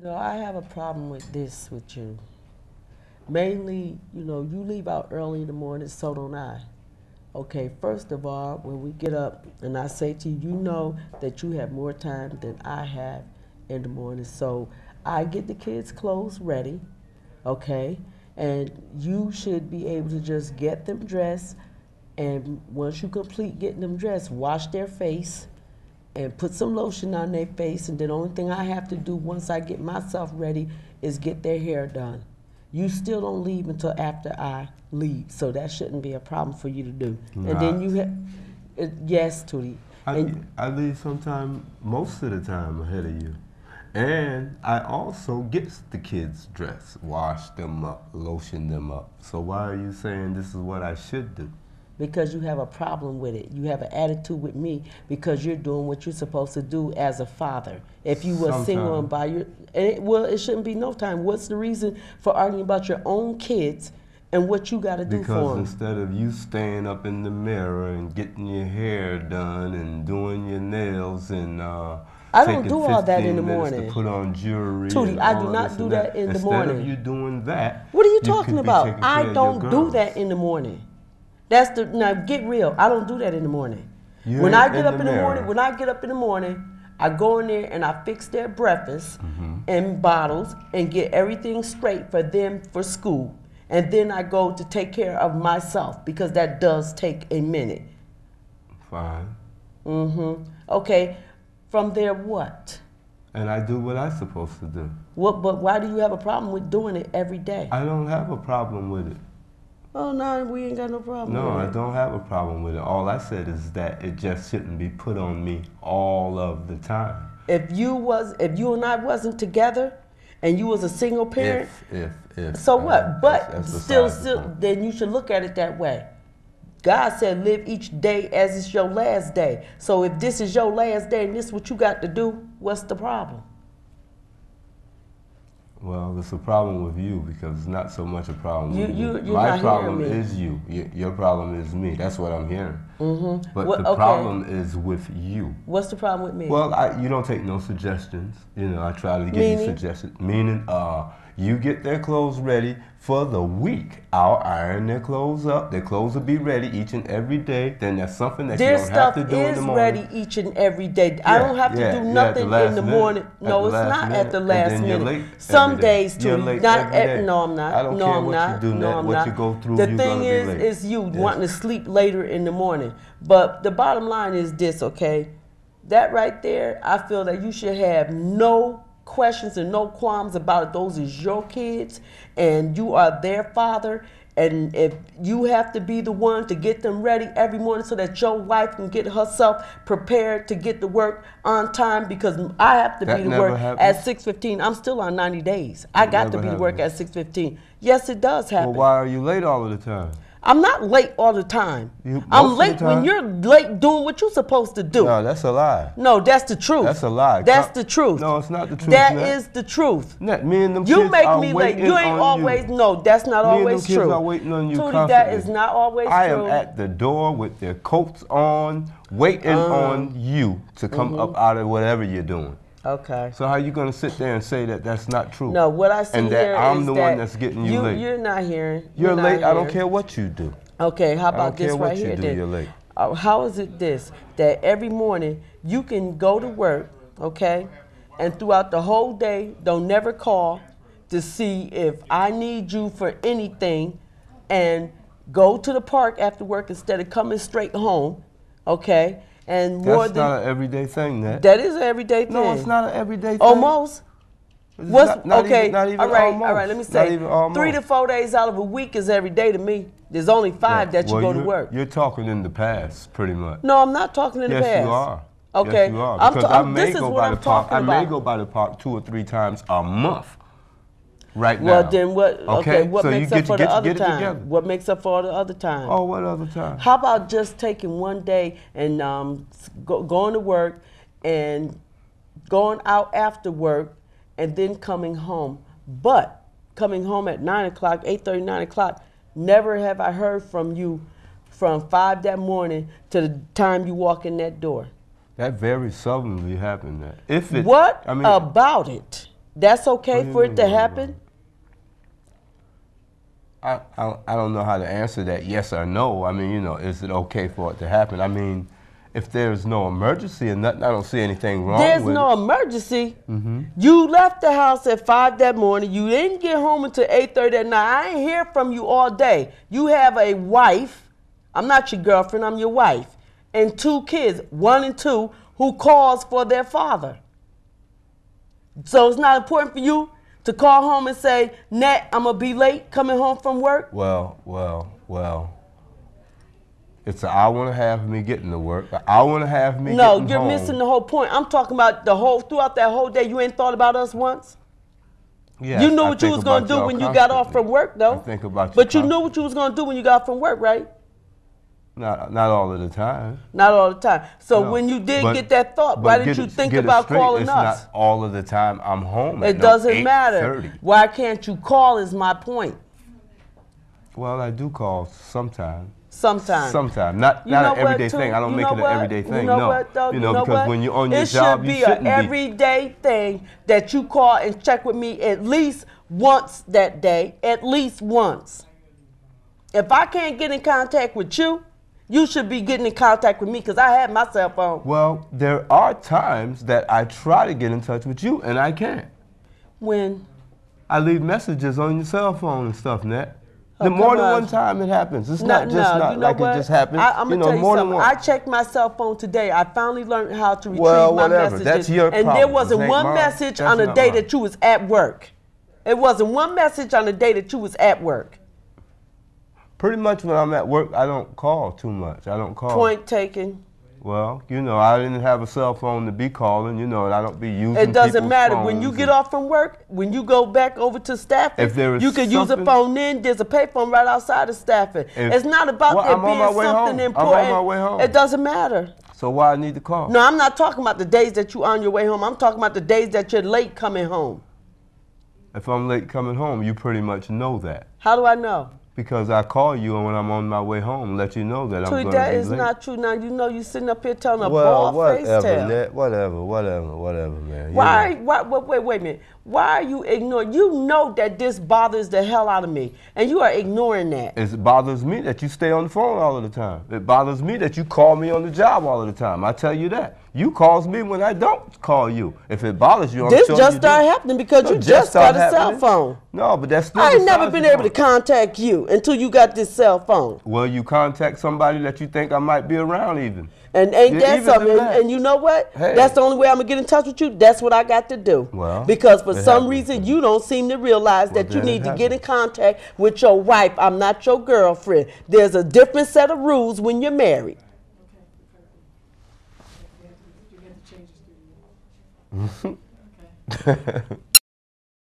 I have a problem with this with you. Mainly, you leave out early in the morning, so don't I. Okay, first of all, when we get up and I say to you, you know that you have more time than I have in the morning. So I get the kids' clothes ready, okay? And you should be able to just get them dressed. And once you complete getting them dressed, wash their face and put some lotion on their face. And then the only thing I have to do once I get myself ready is get their hair done. You still don't leave until after I leave, so that shouldn't be a problem for you to do. Nah. And then you have, yes, Tootie. I leave sometime, most of the time ahead of you. And I also get the kids dressed, wash them up, lotion them up. So why are you saying this is what I should do? Because you have a problem with it. You have an attitude with me because you're doing what you're supposed to do as a father. If you were single and by your, it shouldn't be no time. What's the reason for arguing about your own kids and what you got to do for them? Because instead of you staying up in the mirror and getting your hair done and doing your nails and I don't do all that in the morning. To put on jewelry. Tootie, I do not do that in the morning. Instead of you doing that, what are you talking about? I don't do that in the morning. Now get real. I don't do that in the morning. When I get up in the morning, I go in there and I fix their breakfast and bottles and get everything straight for them for school. And then I go to take care of myself because that does take a minute. Fine. Okay. From there, what? And I do what I'm supposed to do. But why do you have a problem with doing it every day? I don't have a problem with it. Oh, no, we ain't got no problem with it. No, I don't have a problem with it. All I said is that it just shouldn't be put on me all of the time. If you and I wasn't together and you was a single parent, if so what? But still, then you should look at it that way. God said live each day as it's your last day. So if this is your last day and this is what you got to do, what's the problem? Well, it's a problem with you because it's not so much a problem with you. My problem is you. Your problem is me. That's what I'm hearing. But the problem is with you. What's the problem with me? Well, you don't take no suggestions. I try to give you suggestions. Meaning, you get their clothes ready for the week. I'll iron their clothes up. Their clothes will be ready each and every day. Then that's something that you don't have to do in the morning. Their stuff is ready each and every day. I don't have to do nothing in the morning. No, it's not at the last minute. Some days too. No, I'm not. I don't care what you do, what you go through. The thing is you wanting to sleep later in the morning. But the bottom line is this, okay? That right there, I feel that you should have no questions and no qualms about it. Those is your kids and you are their father, and if you have to be the one to get them ready every morning so that your wife can get herself prepared to get to work on time, because I have to be to work at 6:15. I'm still on 90 days. I got to be to work at 6:15. Yes, it does happen. Well, why are you late all of the time? I'm not late all the time. I'm late when you're late doing what you're supposed to do. No, that's a lie. No, that's the truth. That's a lie. That's the truth. No, it's not the truth. That is the truth. Me and them you kids make are me late. You ain't on always. You. No, that's not always true. Me and them kids are waiting on you Tootie, constantly. that is not always true. I am at the door with their coats on, waiting on you to come up out of whatever you're doing. Okay. So how you gonna sit there and say that that's not true? No, what I see and here that I'm is the one that's getting you late. You're not hearing. You're late. I don't care what you do. Okay, how about this right here? You're late. How is it this, that every morning you can go to work, okay, and throughout the whole day don't never call to see if I need you for anything, and go to the park after work instead of coming straight home, okay? And that's not an everyday thing, that is an everyday thing. No, it's not an everyday thing. Almost. Not even all right, let me say, 3 to 4 days out of a week is every day to me. There's only 5 that you go to work. You're talking in the past, pretty much. No, I'm not talking in the past. Yes, you are. Okay. Yes, you are. Because I may go by the park. I may go by the park 2 or 3 times a month. Right now. Well, then what? Okay, what so makes up for the other time? What makes up for the other time? Oh, what other time? How about just taking one day and going to work and going out after work and then coming home? But coming home at 9 o'clock, 8:30, 9 o'clock, never have I heard from you from 5 that morning to the time you walk in that door. That very seldomly happened. If it, what about it? That's okay for it to happen? I don't know how to answer that, yes or no. I mean, is it okay for it to happen? I mean, if there's no emergency and nothing, I don't see anything wrong with it. There's no emergency. You left the house at 5 that morning. You didn't get home until 8:30 at night. I ain't hear from you all day. You have a wife. I'm not your girlfriend. I'm your wife. And 2 kids, 1 and 2, who calls for their father. So it's not important for you to call home and say, Nat, I'm going to be late coming home from work? Well. It's an hour and a half of me getting to work, an hour and a half of me getting home. No, you're missing the whole point. I'm talking about throughout that whole day, you ain't thought about us once? Yes, you knew what you was going to do when you got off from work, though. I think about you. But you knew what you was going to do when you got off from work, right? Not all of the time. Not all the time. So when you did get that thought, why didn't you think about calling us? It's not all of the time I'm home. It doesn't matter. Why can't you call is my point. Well, I do call sometimes. Sometimes. Sometimes. Not an everyday thing. I don't make it an everyday thing. You know what, though? Because when you're on your job, you shouldn't be. It should be an everyday thing that you call and check with me at least once that day. At least once. If I can't get in contact with you, you should be getting in contact with me because I have my cell phone. Well, there are times that I try to get in touch with you and I can't. When? I leave messages on your cell phone and stuff, Nat. More than one time it happens. It's not just like it just happens. I'm going to tell you more something. than one. I checked my cell phone today. I finally learned how to retrieve my messages. That's your problem. And there wasn't one message on the day that you was at work. It wasn't one message on the day that you was at work. Pretty much when I'm at work, I don't call too much. I don't call. Point taken. Well, I didn't have a cell phone to be calling, and I don't be using It doesn't matter. Phones. When you get off from work, when you go back over to Stafford, you can use a phone then. There's a payphone right outside of Stafford. It's not about there being something important. I'm on my way home. It doesn't matter. So why I need to call? No, I'm not talking about the days that you're on your way home. I'm talking about the days that you're late coming home. If I'm late coming home, you pretty much know that. How do I know? Because I call you when I'm on my way home, let you know that I'm going to be late. That is not true. Now you sitting up here telling a bald-faced tale. Whatever, man. Wait a minute. Why are you ignoring? You know that this bothers the hell out of me, and you are ignoring that. It bothers me that you stay on the phone all of the time. It bothers me that you call me on the job all of the time. I tell you that. You calls me when I don't call you. If it bothers you, I'm sure you do. This just started happening because you just got a cell phone. No, but that's still I ain't never been able to contact you until you got this cell phone. Well, you contact somebody that you think I might be around even. And ain't that something? And you know what? Hey. That's the only way I'm going to get in touch with you. That's what I got to do. Well, because for some reason, you don't seem to realize that you need to get in contact with your wife. I'm not your girlfriend. There's a different set of rules when you're married. Okay.